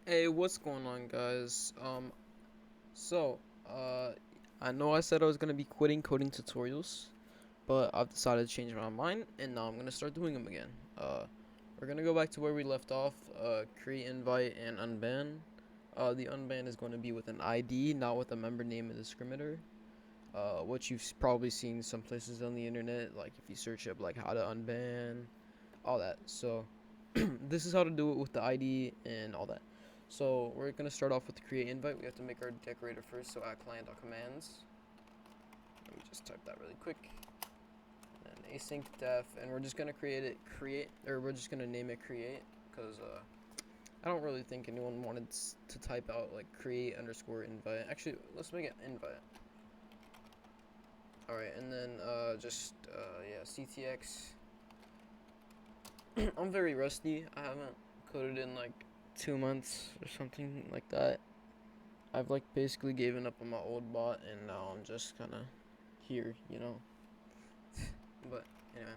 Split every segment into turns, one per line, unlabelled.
Hey, what's going on, guys? So, I know I said I was gonna be quitting coding tutorials, but I've decided to change my mind, and now I'm gonna start doing them again. We're gonna go back to where we left off. Create invite and unban. The unban is going to be with an ID, not with a member name and discriminator. What you've probably seen some places on the internet, like if you search up like how to unban, all that. So this is how to do it with the ID and all that. So we're gonna start off with the create invite. We have to make our decorator first. So add client.commands. Let me just type that really quick. And async def, and we're just gonna we're just gonna name it create, because I don't really think anyone wanted to type out like create underscore invite. Actually, let's make it invite. All right, and then yeah, CTX. I'm very rusty. I haven't coded in like 2 months or something like that. I've like basically given up on my old bot, and now I'm just kind of here. But anyway,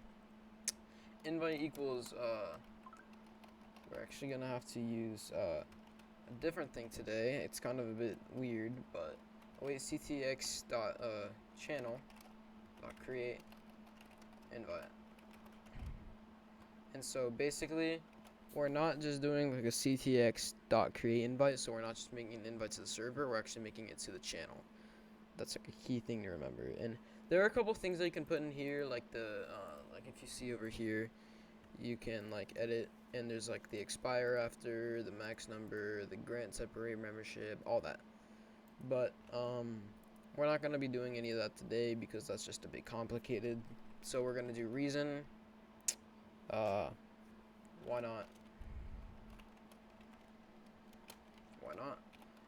invite equals we're actually gonna have to use a different thing today. It's kind of a bit weird, but wait, ctx dot channel dot create invite. And so basically, we're not just doing like a ctx dot create invite, so we're not just making an invite to the server, we're actually making it to the channel. That's like a key thing to remember. And there are a couple things that you can put in here, like like if you see over here, you can like edit, and there's like the expire after, the max number, the grant separate membership, all that. But we're not gonna be doing any of that today because that's just a bit complicated. So we're gonna do reason. Uh, why not? Why not?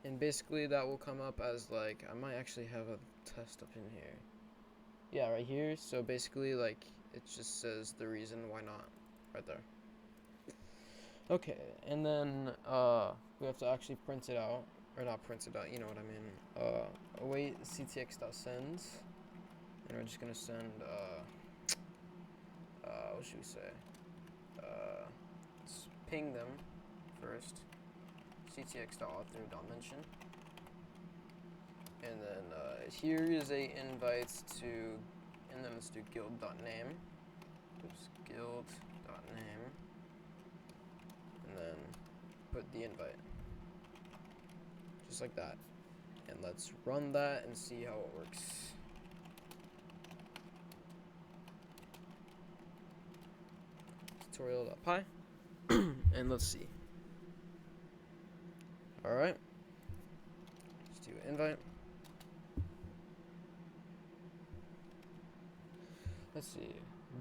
And basically that will come up as like, I might actually have a test up in here. Yeah, right here. So basically like it just says the reason why not right there. Okay, and then we have to actually print it out, or not print it out, you know what I mean. Await ctx.send, and we're just gonna send what should we say? Let's ping them first. ctx.author.mention. And then here is a invite to, and then let's do guild.name. Oops, guild.name. And then put the invite. Just like that. And let's run that and see how it works. Tutorial.py. And let's see. Alright. Let's do invite. Let's see.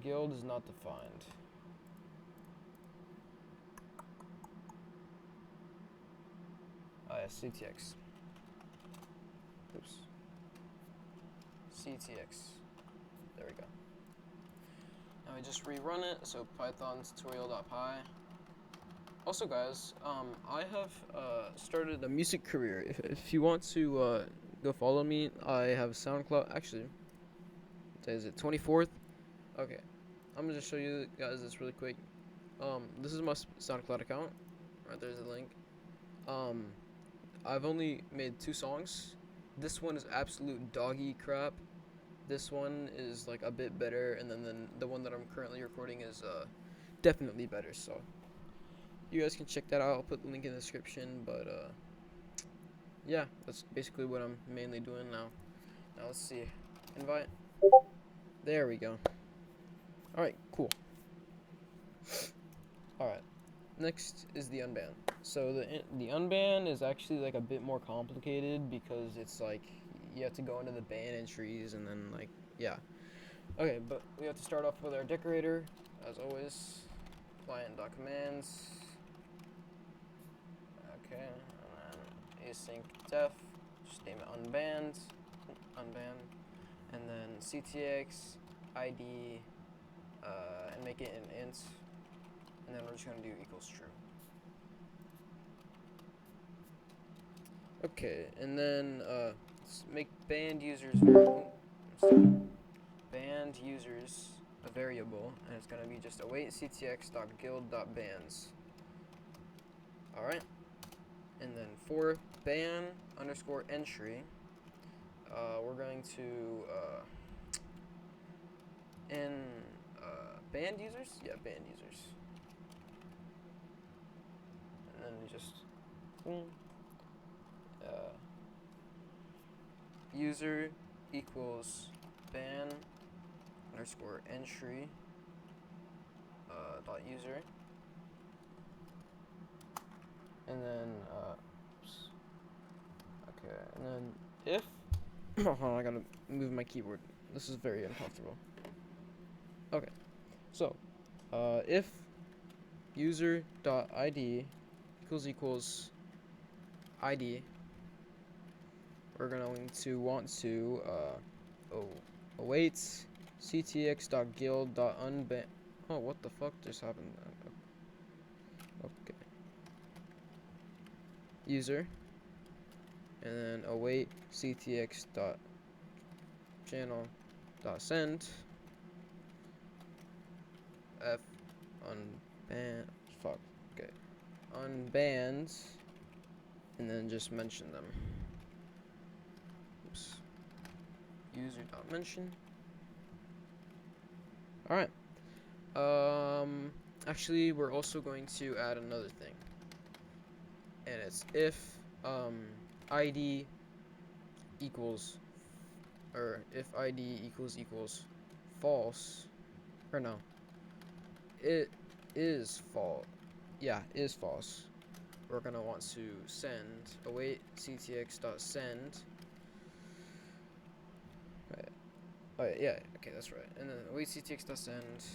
Guild is not defined. Oh yeah, CTX. Oops. CTX. There we go. Now we just rerun it, so python tutorial.py. Also guys, I have started a music career. If you want to go follow me, I have SoundCloud. Actually, is it 24th? Okay, I'm gonna just show you guys this really quick. This is my SoundCloud account. Right there's the link. I've only made 2 songs. This one is absolute doggy crap. This one is like a bit better, and then the one that I'm currently recording is definitely better. So you guys can check that out. I'll put the link in the description. But yeah, that's basically what I'm mainly doing now. Now let's see. Invite. There we go. Alright, cool. Alright. Next is the unban. So the unban is actually like a bit more complicated because it's like you have to go into the ban entries and then like yeah. Okay, but we have to start off with our decorator as always. Client.commands. Okay, and then async def. Just name it unban, and then ctx id and make it an int, and then we're just gonna do equals true. Okay, and then let's make banned users variable. Banned users a variable, and it's gonna be just await ctx.guild.bans. All right. for ban underscore entry, we're going to banned users? Yeah, banned users. And then we just user equals ban underscore entry dot user, and then okay, and then if hold on, I gotta move my keyboard. This is very uncomfortable. Okay, so if user dot id equals id, we're going to want to await ctx.guild.unban. Oh, what the fuck just happened? Okay. User, and then await ctx.channel.send f unban. Fuck. Okay. Unbans, and then just mention them. Oops. User.mention. Alright. Actually, we're also going to add another thing. And it's if id equals, or if id equals false, or no, it is false. Yeah, is false. We're gonna want to send await ctx.send. Right. Oh yeah, okay, that's right. And then await ctx.send.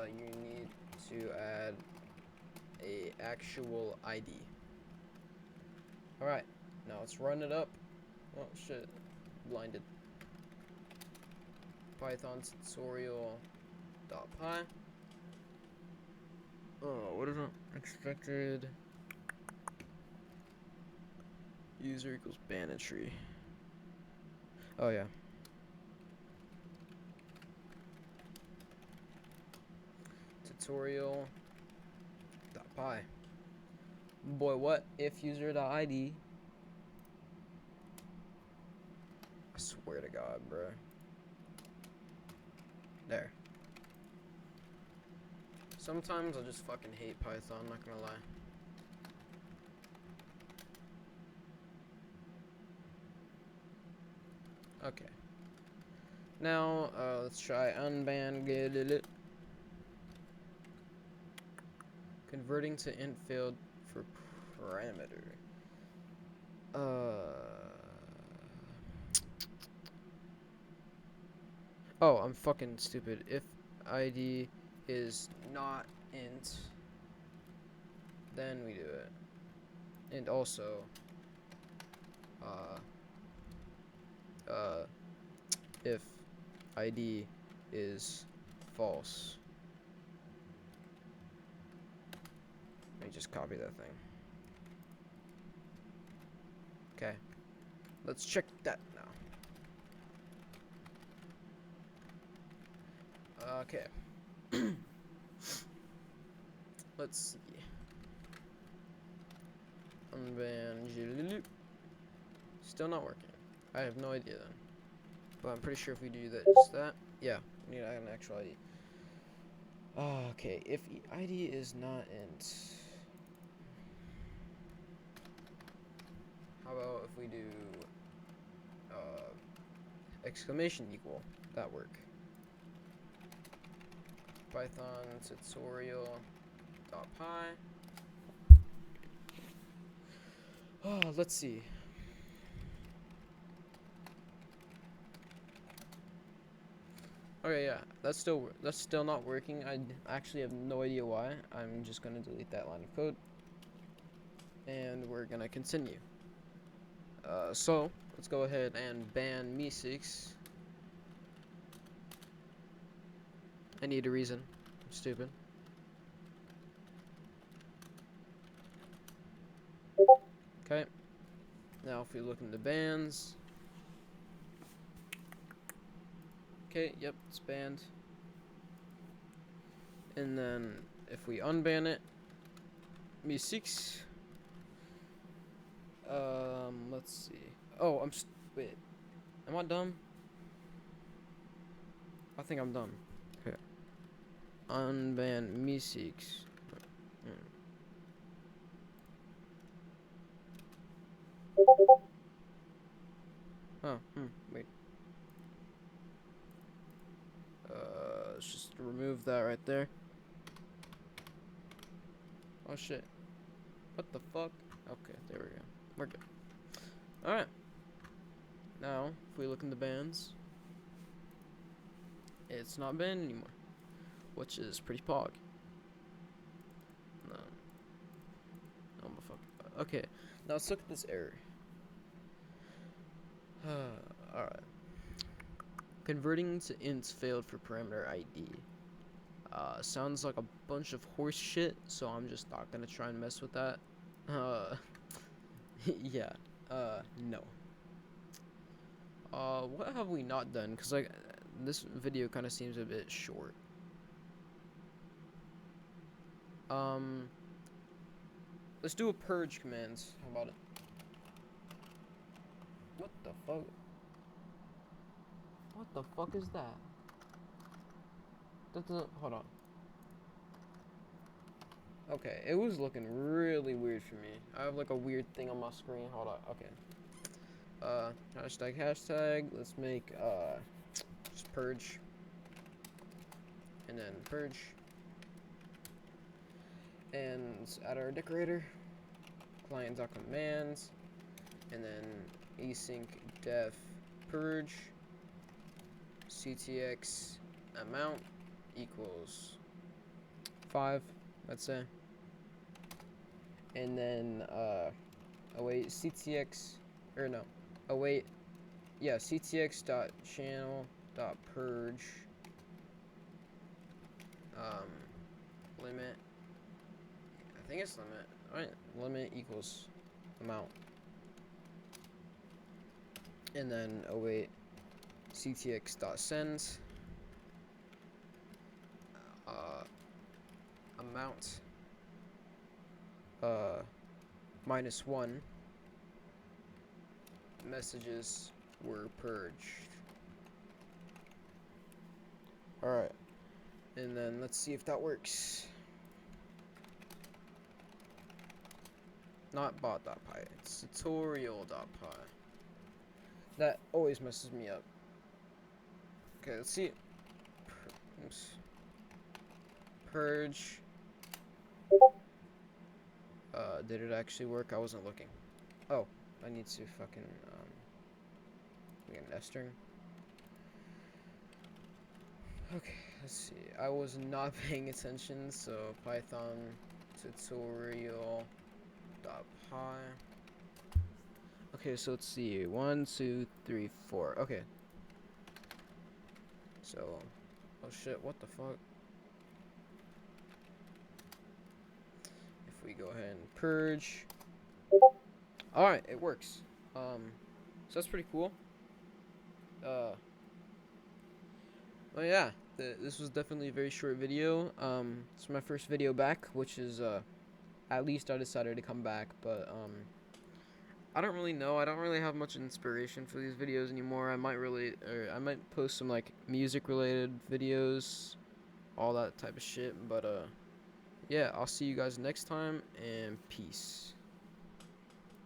You need to add a actual ID. Alright, now let's run it up. Oh shit, blinded. Python tutorial.py. Oh, what is it? Expected user equals ban entry. Oh yeah. Tutorial.py. Boy, what if user.id? I swear to God, bro. There. Sometimes I just fucking hate Python, not gonna lie. Okay. Now, let's try unban get it. Converting to int field for parameter. Oh, I'm fucking stupid. If ID is not int, then we do it. And also, if ID is false. Let me just copy that thing. Okay. Let's check that now. Okay. Let's see. Unban Julian. Still not working. I have no idea then. But I'm pretty sure if we do that, just that. Yeah, we need an actual ID. Okay, if ID is not int. How about if we do exclamation equal? That work. Python tutorial.py. Oh, let's see. Okay, yeah, that's still not working. I actually have no idea why. I'm just gonna delete that line of code, and we're gonna continue. So let's go ahead and ban me6. I need a reason. I'm stupid. Okay. Now if we look in the bans. Okay, yep, it's banned. And then if we unban it, me6, Let's see. Oh, wait. Am I dumb? I think I'm dumb. Okay. Unban musics. Oh, wait. Let's just remove that right there. Oh shit. What the fuck? Okay, there we go. We're good. Alright. Now, if we look in the bands, it's not banned anymore, which is pretty pog. No. Oh my fuck. Okay, now let's look at this error. Alright. Converting to ints failed for parameter ID. Sounds like a bunch of horse shit, so I'm just not gonna try and mess with that. Yeah. No. What have we not done? Because, like, this video kind of seems a bit short. Let's do a purge commands. How about it? What the fuck? What the fuck is that? Hold on. Okay, it was looking really weird for me. I have like a weird thing on my screen. Hold on. Okay. Hashtag. Let's make just purge. And then purge. And add our decorator. Client.commands. And then async def purge. CTX amount equals 5, let's say. And then await CTX, or no, await, yeah, CTX dot channel dot purge limit, I think it's limit, right? Limit equals amount. And then await CTX dot send amount -1 messages were purged. Alright, and then let's see if that works. Not bot.py, it's tutorial.py. That always messes me up. Okay, let's see. Oops. Purge. Did it actually work? I wasn't looking. Oh, I need to fucking get nesting. Okay, let's see. I was not paying attention, so Python tutorial.py. Okay, so let's see. 1, 2, 3, 4. Okay. So, oh shit, what the fuck? If we go ahead and purge. Alright, it works. So that's pretty cool. Well, yeah, this was definitely a very short video. It's my first video back, which is, at least I decided to come back, but, I don't really know. I don't really have much inspiration for these videos anymore. I might post some, like, music-related videos, all that type of shit, but, yeah, I'll see you guys next time, and peace.